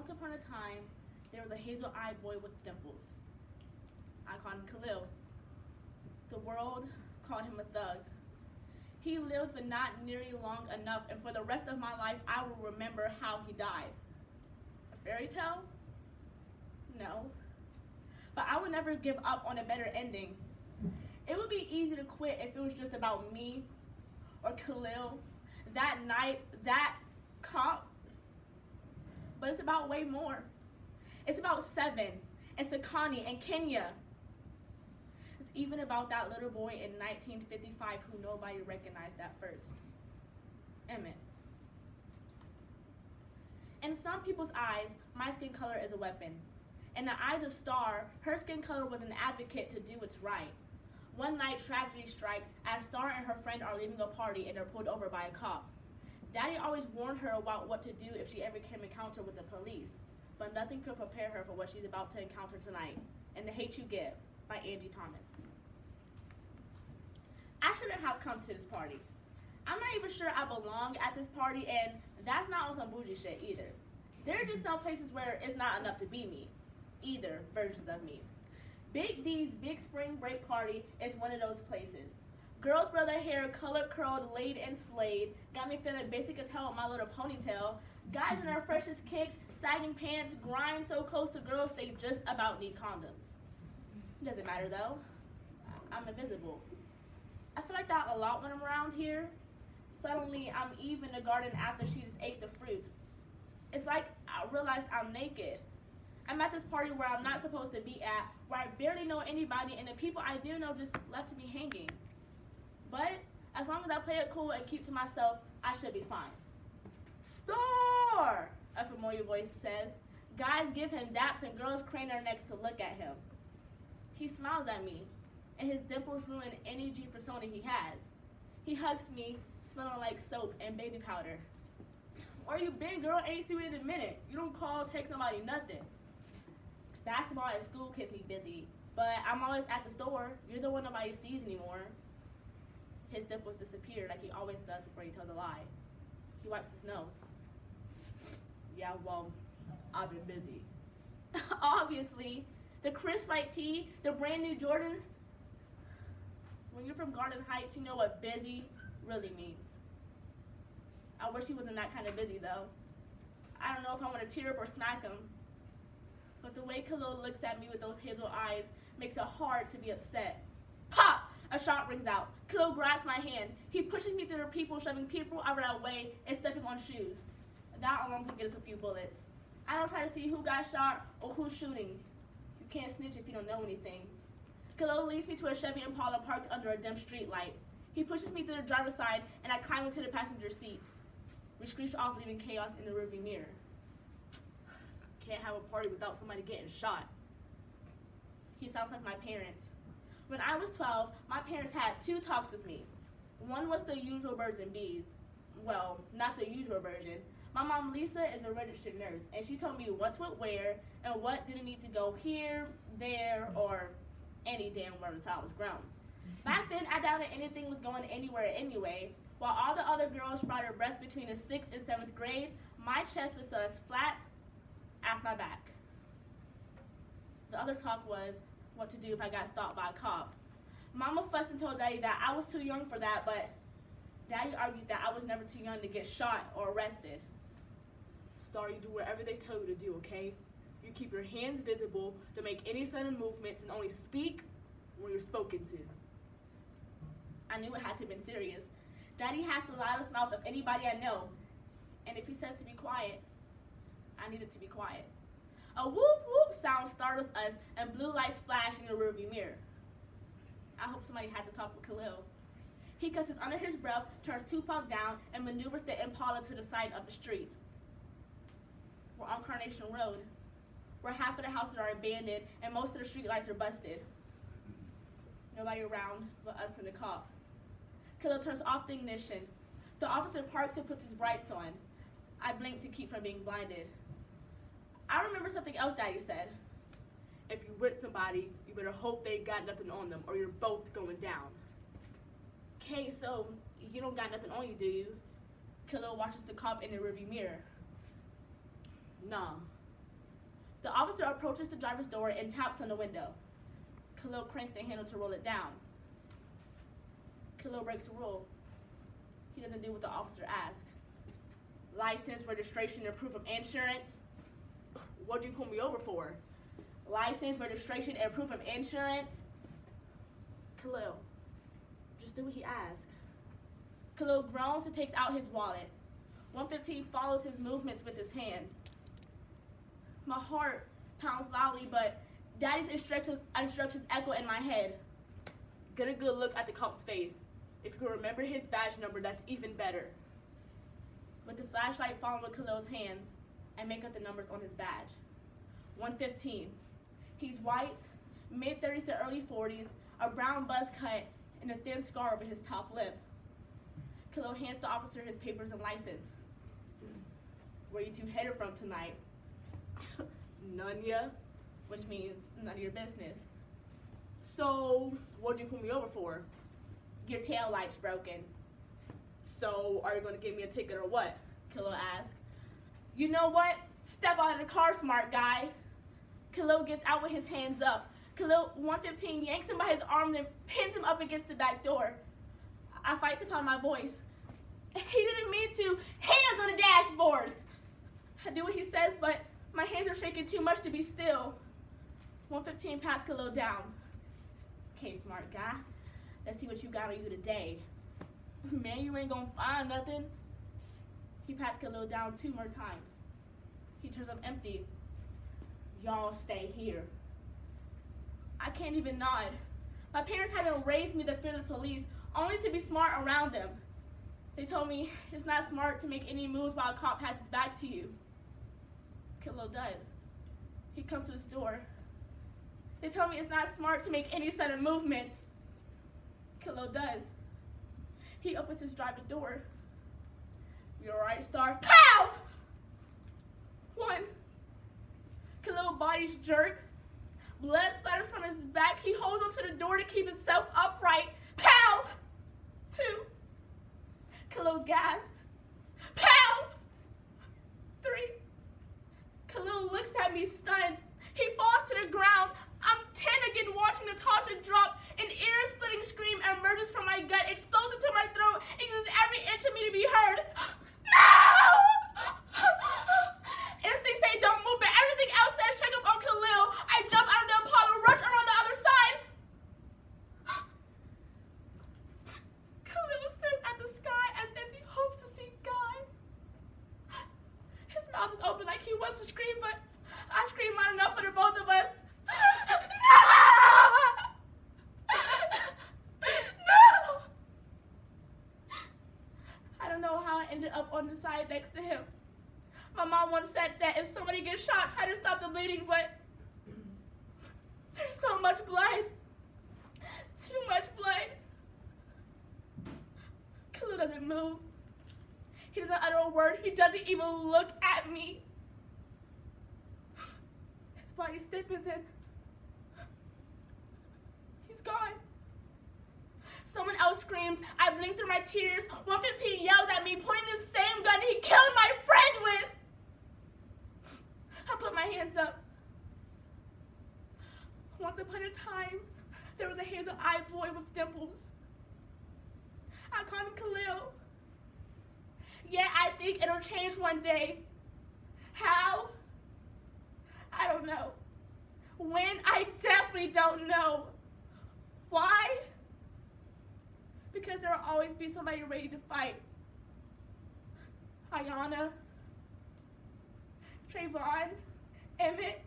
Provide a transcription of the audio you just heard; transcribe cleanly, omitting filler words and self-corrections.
Once upon a time, there was a hazel-eyed boy with dimples. I called him Khalil. The world called him a thug. He lived but not nearly long enough, and for the rest of my life, I will remember how he died. A fairy tale? No. But I would never give up on a better ending. It would be easy to quit if it was just about me or Khalil, that night, that cop. But it's about way more. It's about Seven and Sakani and Kenya. It's even about that little boy in 1955 who nobody recognized at first. Emmett. In some people's eyes, my skin color is a weapon. In the eyes of Star, her skin color was an advocate to do what's right. One night, tragedy strikes as Star and her friend are leaving a party and are pulled over by a cop. Daddy always warned her about what to do if she ever came encounter with the police, but nothing could prepare her for what she's about to encounter tonight. In The Hate You Give by Angie Thomas. I shouldn't have come to this party. I'm not even sure I belong at this party, and that's not on some bougie shit either. There are just some places where it's not enough to be me. Either versions of me. Big D's Big Spring Break Party is one of those places. Girls wear their hair color curled, laid and slayed, got me feeling basic as hell with my little ponytail. Guys in their freshest kicks, sagging pants, grind so close to girls they just about need condoms. Doesn't matter though. I'm invisible. I feel like that a lot when I'm around here. Suddenly, I'm Eve in the garden after she just ate the fruit. It's like I realized I'm naked. I'm at this party where I'm not supposed to be at, where I barely know anybody, and the people I do know just left me hanging. But as long as I play it cool and keep to myself, I should be fine. Star! A familiar voice says. Guys give him daps and girls crane their necks to look at him. He smiles at me, and his dimples ruin any G persona he has. He hugs me, smelling like soap and baby powder. Where you been, girl? Ain't seen you in a minute. You don't call, text nobody, nothing. Basketball at school keeps me busy, but I'm always at the store. You're the one nobody sees anymore. His dimples disappear like he always does before he tells a lie. He wipes his nose. Yeah, well, I've been busy. Obviously, the crisp white tee, the brand new Jordans. When you're from Garden Heights, you know what busy really means. I wish he wasn't that kind of busy though. I don't know if I want to tear up or smack him. But the way Khalil looks at me with those hazel eyes makes it hard to be upset. Pop! A shot rings out. Khalil grabs my hand. He pushes me through the people, shoving people out of that way and stepping on shoes. That alone can get us a few bullets. I don't try to see who got shot or who's shooting. You can't snitch if you don't know anything. Khalil leads me to a Chevy Impala parked under a dim street light. He pushes me through the driver's side and I climb into the passenger seat. We screech off, leaving chaos in the rearview mirror. Can't have a party without somebody getting shot. He sounds like my parents. When I was 12, my parents had two talks with me. One was the usual birds and bees. Well, not the usual version. My mom, Lisa, is a registered nurse, and she told me what to wear and what didn't need to go here, there, or any damn where the child was grown. Back then, I doubted anything was going anywhere anyway. While all the other girls spread their breasts between the 6th and 7th grade, my chest was still as flat as my back. The other talk was what to do if I got stopped by a cop. Mama fussed and told Daddy that I was too young for that, but Daddy argued that I was never too young to get shot or arrested. Star, you do whatever they tell you to do, okay? You keep your hands visible, don't make any sudden movements, and only speak when you're spoken to. I knew it had to have been serious. Daddy has the loudest mouth of anybody I know, and if he says to be quiet, I needed to be quiet. A whoop whoop sound startles us, and blue lights flash in the rearview mirror. I hope somebody had to talk with Khalil. He cusses under his breath, turns Tupac down, and maneuvers the Impala to the side of the street. We're on Carnation Road, where half of the houses are abandoned and most of the street lights are busted. Nobody around but us and the cop. Khalil turns off the ignition. The officer parks and puts his brights on. I blink to keep from being blinded. I remember something else Daddy said. If you're with somebody, you better hope they got nothing on them or you're both going down. Okay, so you don't got nothing on you, do you? Khalil watches the cop in the rearview mirror. Nah, The officer approaches the driver's door and taps on the window. Khalil cranks the handle to roll it down. Khalil breaks a rule. He doesn't do what the officer asks. License, registration, and proof of insurance. What'd you pull me over for? License, registration, and proof of insurance. Khalil, just do what he asks. Khalil groans and takes out his wallet. 115 follows his movements with his hand. My heart pounds loudly, but Daddy's instructions echo in my head. Get a good look at the cop's face. If you can remember his badge number, that's even better. With the flashlight following Khalil's hands, I make out the numbers on his badge. 115. He's white, mid-30s to early 40s, a brown buzz cut, and a thin scar over his top lip. Khalil hands the officer his papers and license. Where you two headed from tonight? None ya, which means none of your business. So, what'd you pull me over for? Your tail light's broken. So, are you going to give me a ticket or what? Khalil asks. You know what? Step out of the car, smart guy. Khalil gets out with his hands up. Khalil 115 yanks him by his arm and pins him up against the back door. I fight to find my voice. He didn't mean to. Hands on the dashboard. I do what he says, but my hands are shaking too much to be still. 115 pats Khalil down. Okay, smart guy. Let's see what you got on you today. Man, you ain't gonna find nothing. He pats Khalil down 2 more times. He turns up empty. Y'all stay here. I can't even nod. My parents haven't raised me to fear the police, only to be smart around them. They told me it's not smart to make any moves while a cop passes back to you. Khalil does. He comes to his door. They tell me it's not smart to make any sudden movements. Khalil does. He opens his driver's door. You alright, Star? Pow! 1. Khalil body's jerks. Blood splatters from his back. He holds onto the door to keep himself upright. Pow! 2. Khalil gasps. Pow! 3. Khalil looks at me stunned. He falls to the ground. I'm 10 again, watching Natasha drop. An ear-splitting scream emerges from my gut, explodes into my throat, and uses every inch of me to be heard. No! Instincts say don't move, but everything else says check up on Khalil. I jump out of the Apollo, rush around the other side. Khalil stares at the sky as if he hopes to see God. His mouth is open like he wants to scream, but I scream loud enough for the both of us. No! I don't know how I ended up on the side next to him. My mom once said that if somebody gets shot, try to stop the bleeding, but there's so much blood. Too much blood. Khalil doesn't move. He doesn't utter a word. He doesn't even look at me. His body stiffens and he's gone. Someone else screams. I blink through my tears. 115 yells at me, pointing the same gun he killed my friend with. I put my hands up. Once upon a time, there was a hazel-eyed boy with dimples. I called him Khalil. Yeah, I think it'll change one day. How? I don't know. When? I definitely don't know. Why? Because there will always be somebody ready to fight. Ayana, Trayvon, Emmett,